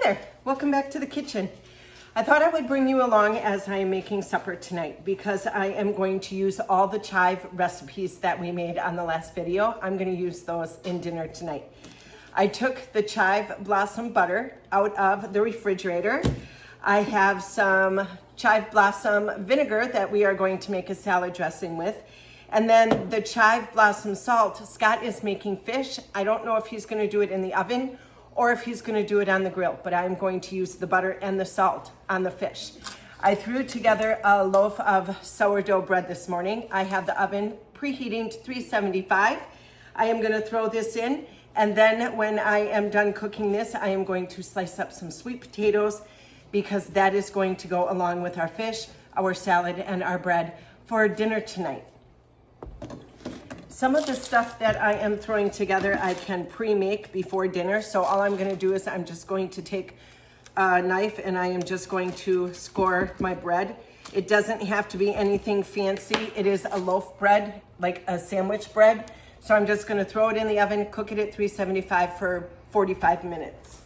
there, welcome back to the kitchen. I thought I would bring you along as I am making supper tonight because I am going to use all the chive recipes that we made on the last video. I'm going to use those in dinner tonight. I took the chive blossom butter out of the refrigerator. I have some chive blossom vinegar that we are going to make a salad dressing with. And then the chive blossom salt. Scott is making fish. I don't know if he's going to do it in the oven or if he's going to do it on the grill, but I'm going to use the butter and the salt on the fish. I threw together a loaf of sourdough bread this morning. I have the oven preheating to 375. I am going to throw this in, and then when I am done cooking this, I am going to slice up some sweet potatoes because that is going to go along with our fish, our salad, and our bread for dinner tonight. Some of the stuff that I am throwing together I can pre-make before dinner. So all I'm going to do is I'm just going to take a knife and I am just going to score my bread. It doesn't have to be anything fancy. It is a loaf bread, like a sandwich bread. So I'm just going to throw it in the oven, cook it at 375 for 45 minutes.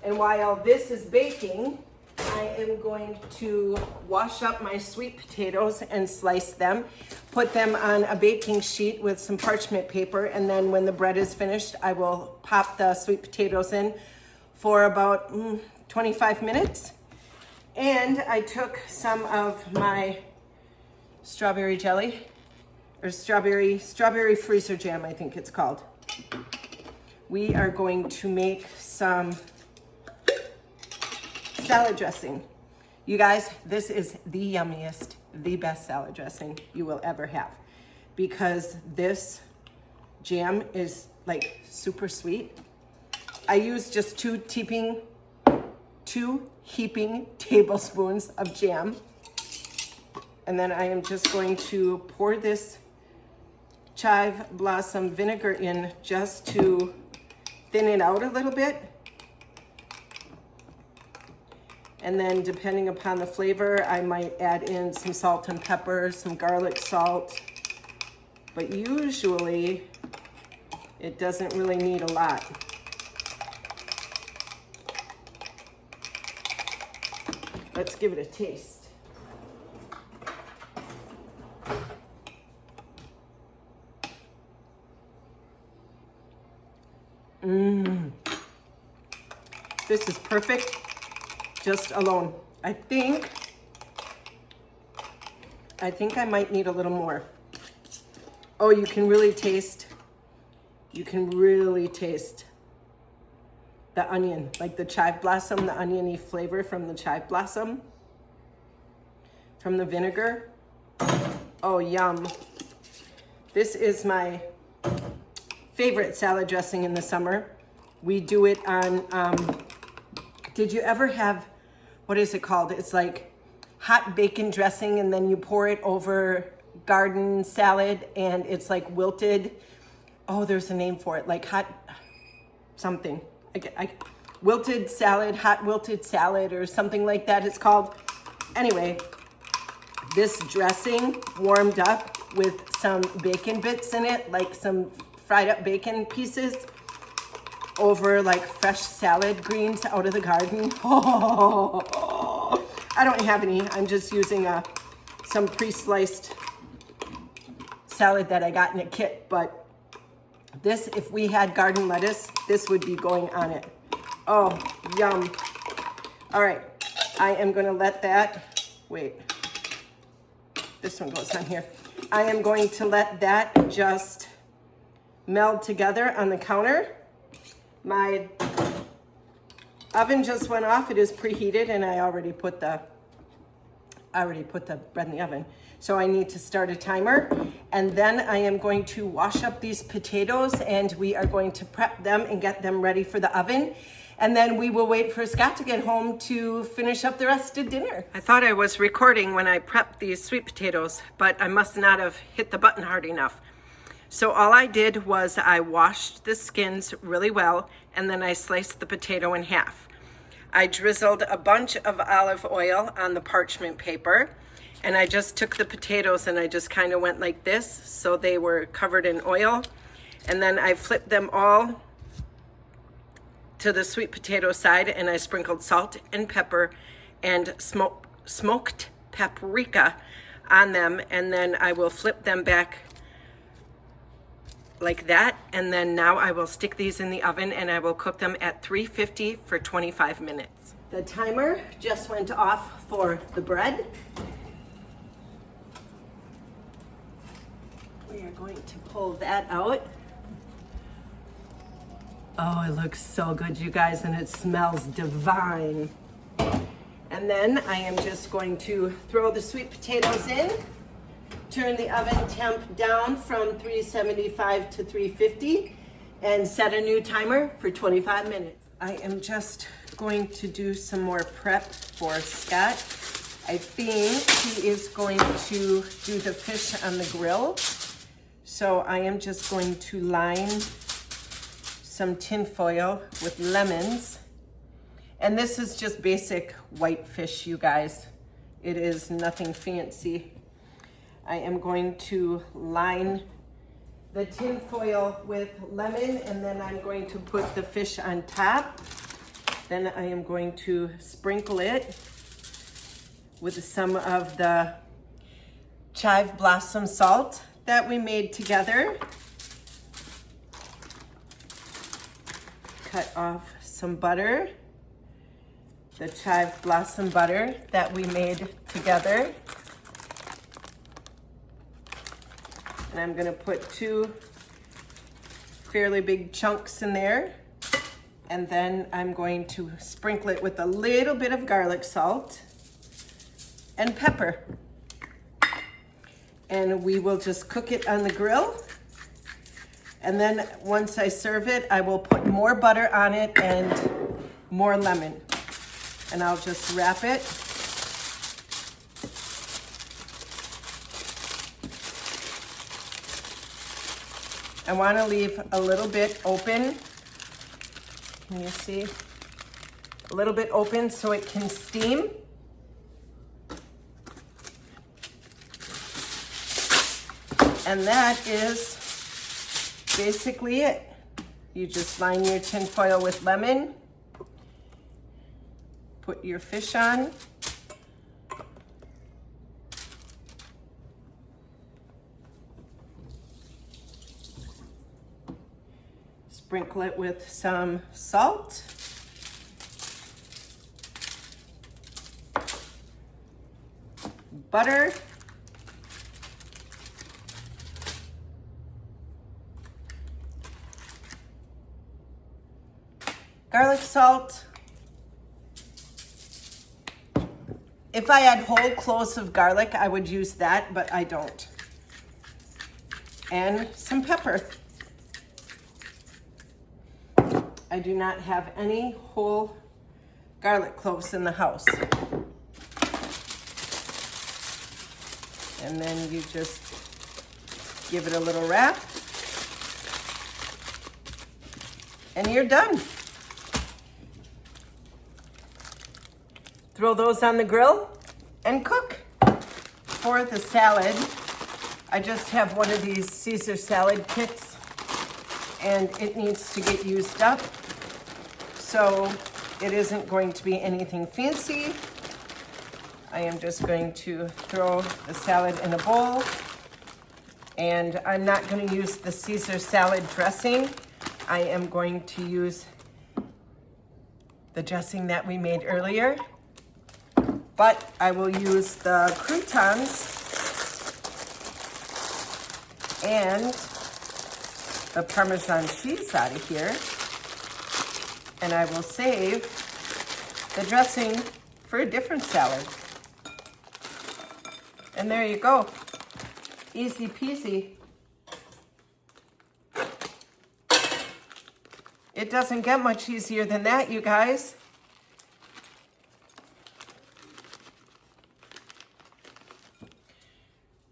And while this is baking, I am going to wash up my sweet potatoes and slice them, put them on a baking sheet with some parchment paper, and then when the bread is finished, I will pop the sweet potatoes in for about 25 minutes. And I took some of my strawberry jelly, or strawberry freezer jam, I think it's called. We are going to make some salad dressing. You guys, this is the yummiest, the best salad dressing you will ever have because this jam is like super sweet. I use just two heaping tablespoons of jam. And then I am just going to pour this chive blossom vinegar in just to thin it out a little bit. And then depending upon the flavor, I might add in some salt and pepper, some garlic salt. But usually it doesn't really need a lot. Let's give it a taste. This is perfect. Just alone. I think I might need a little more. Oh, you can really taste the onion, like the chive blossom, the oniony flavor from the chive blossom, from the vinegar. Oh, yum. This is my favorite salad dressing in the summer. We do it on, did you ever have, what is it called? It's like hot bacon dressing and then you pour it over garden salad and it's like wilted. Oh, there's a name for it, like hot something. Wilted salad, hot wilted salad or something like that it's called. Anyway, this dressing warmed up with some bacon bits in it, like some fried up bacon pieces over like fresh salad greens out of the garden. Oh, I don't have any. I'm just using some pre-sliced salad that I got in a kit. But this, if we had garden lettuce, this would be going on it. Oh, yum. All right, I am gonna let that, wait, this one goes on here. I am going to let that just meld together on the counter. My oven just went off. It is preheated and I already put the bread in the oven. So I need to start a timer. And then I am going to wash up these potatoes and we are going to prep them and get them ready for the oven. And then we will wait for Scott to get home to finish up the rest of dinner. I thought I was recording when I prepped these sweet potatoes, but I must not have hit the button hard enough. So all I did was I washed the skins really well and then I sliced the potato in half. I drizzled a bunch of olive oil on the parchment paper and I just took the potatoes and I just kind of went like this so they were covered in oil. And then I flipped them all to the sweet potato side, and I sprinkled salt and pepper and smoked paprika on them, and then I will flip them back like that, and then now I will stick these in the oven and I will cook them at 350 for 25 minutes. The timer just went off for the bread. We are going to pull that out. Oh, it looks so good, you guys, and it smells divine. And then I am just going to throw the sweet potatoes in, turn the oven temp down from 375 to 350, and set a new timer for 25 minutes. I am just going to do some more prep for Scott. I think he is going to do the fish on the grill. So I am just going to line some tin foil with lemons. And this is just basic white fish, you guys. It is nothing fancy. I am going to line the tin foil with lemon, and then I'm going to put the fish on top. Then I am going to sprinkle it with some of the chive blossom salt that we made together. Cut off some butter, the chive blossom butter that we made together. And I'm gonna put 2 fairly big chunks in there. And then I'm going to sprinkle it with a little bit of garlic salt and pepper. And we will just cook it on the grill. And then once I serve it, I will put more butter on it and more lemon. And I'll just wrap it. I want to leave a little bit open. Can you see? A little bit open so it can steam. And that is basically it. You just line your tin foil with lemon, put your fish on, sprinkle it with some salt, butter, garlic salt. If I had whole cloves of garlic, I would use that, but I don't. And some pepper. I do not have any whole garlic cloves in the house. And then you just give it a little wrap. And you're done. Throw those on the grill and cook. For the salad, I just have one of these Caesar salad kits, and it needs to get used up. So it isn't going to be anything fancy. I am just going to throw the salad in a bowl, and I'm not going to use the Caesar salad dressing. I am going to use the dressing that we made earlier, but I will use the croutons and the Parmesan cheese out of here, and I will save the dressing for a different salad. And there you go. Easy peasy. It doesn't get much easier than that, you guys.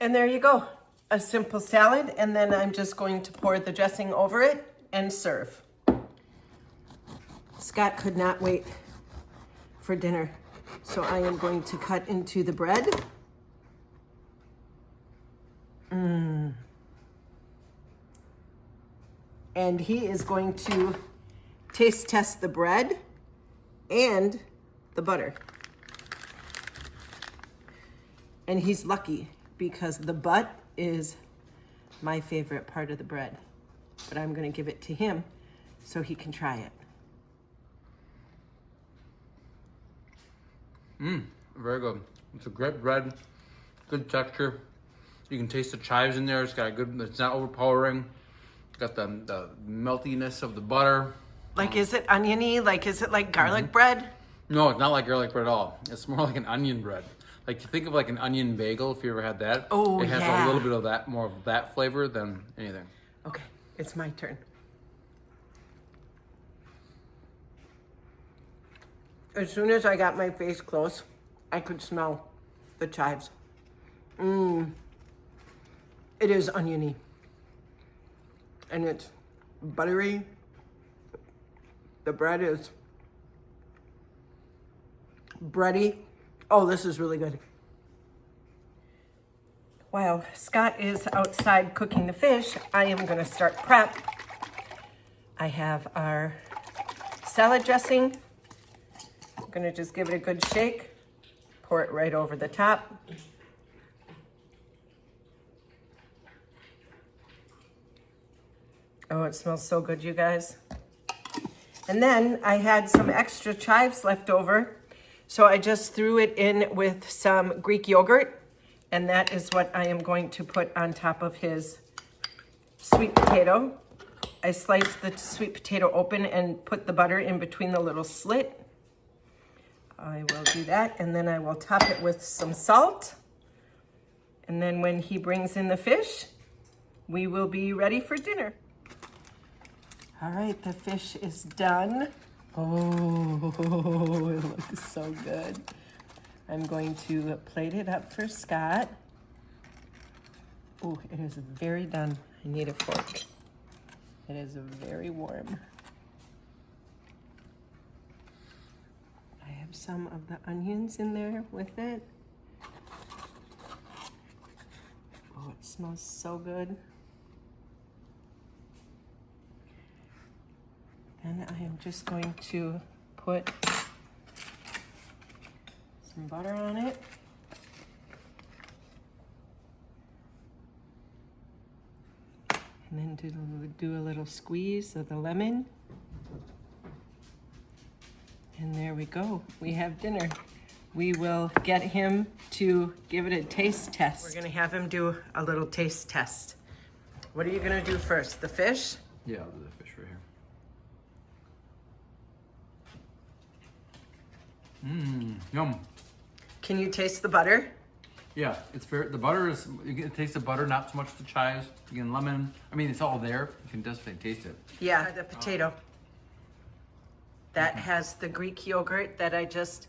And there you go. A simple salad, and then I'm just going to pour the dressing over it and serve. Scott could not wait for dinner, so I am going to cut into the bread. And he is going to taste test the bread and the butter. And he's lucky because the butt is my favorite part of the bread. But I'm gonna give it to him so he can try it. Very good. It's a great bread, good texture. You can taste the chives in there. It's got a good, it's not overpowering. Got the meltiness of the butter. Like, is it oniony? Like, is it like garlic bread? No, it's not like garlic bread at all. It's more like an onion bread. Like, you think of like an onion bagel, if you ever had that. Oh, it has yeah. a little bit of that, more of that flavor than anything. Okay, it's my turn. As soon as I got my face close, I could smell the chives. It is oniony. And it's buttery. The bread is bready. Oh, this is really good. While Scott is outside cooking the fish, I am gonna start prep. I have our salad dressing. I'm gonna just give it a good shake. Pour it right over the top. Oh, it smells so good, you guys. And then I had some extra chives left over, so I just threw it in with some Greek yogurt, and that is what I am going to put on top of his sweet potato. I sliced the sweet potato open and put the butter in between the little slit. I will do that, and then I will top it with some salt. And then when he brings in the fish, we will be ready for dinner. All right, the fish is done. Oh, it looks so good. I'm going to plate it up for Scott. Oh, it is very done. I need a fork. It is very warm. I have some of the onions in there with it. Oh, it smells so good. And I am just going to put some butter on it. And then do a little squeeze of the lemon. And there we go. We have dinner. We will get him to give it a taste test. We're gonna have him do a little taste test. What are you gonna do first? The fish? Yeah, I'll do the fish right here. Yum. Can you taste the butter? Yeah, it's very, the butter is, you can taste the butter, not so much the chives. You can lemon, I mean, it's all there. You can definitely taste it. Yeah, the potato. That has the Greek yogurt that I just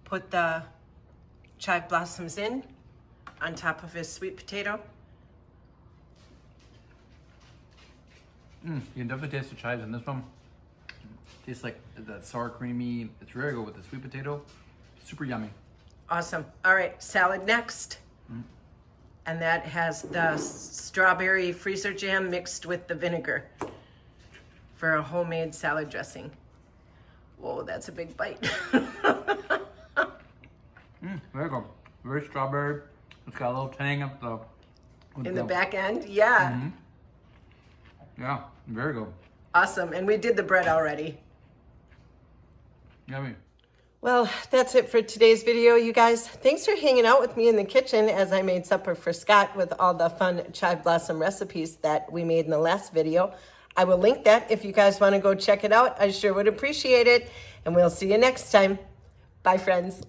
put the chive blossoms in on top of his sweet potato. You can definitely taste the chives in this one. Tastes like that sour creamy, it's very good with the sweet potato. Super yummy. Awesome. All right, salad next. And that has the strawberry freezer jam mixed with the vinegar for a homemade salad dressing. Whoa, that's a big bite. Very good. Very strawberry. It's got a little tang up the... In the back end, yeah. Yeah, very good. Awesome, and we did the bread already. Yummy. Well, that's it for today's video, you guys. Thanks for hanging out with me in the kitchen as I made supper for Scott with all the fun chive blossom recipes that we made in the last video. I will link that if you guys want to go check it out. I sure would appreciate it. And we'll see you next time. Bye, friends.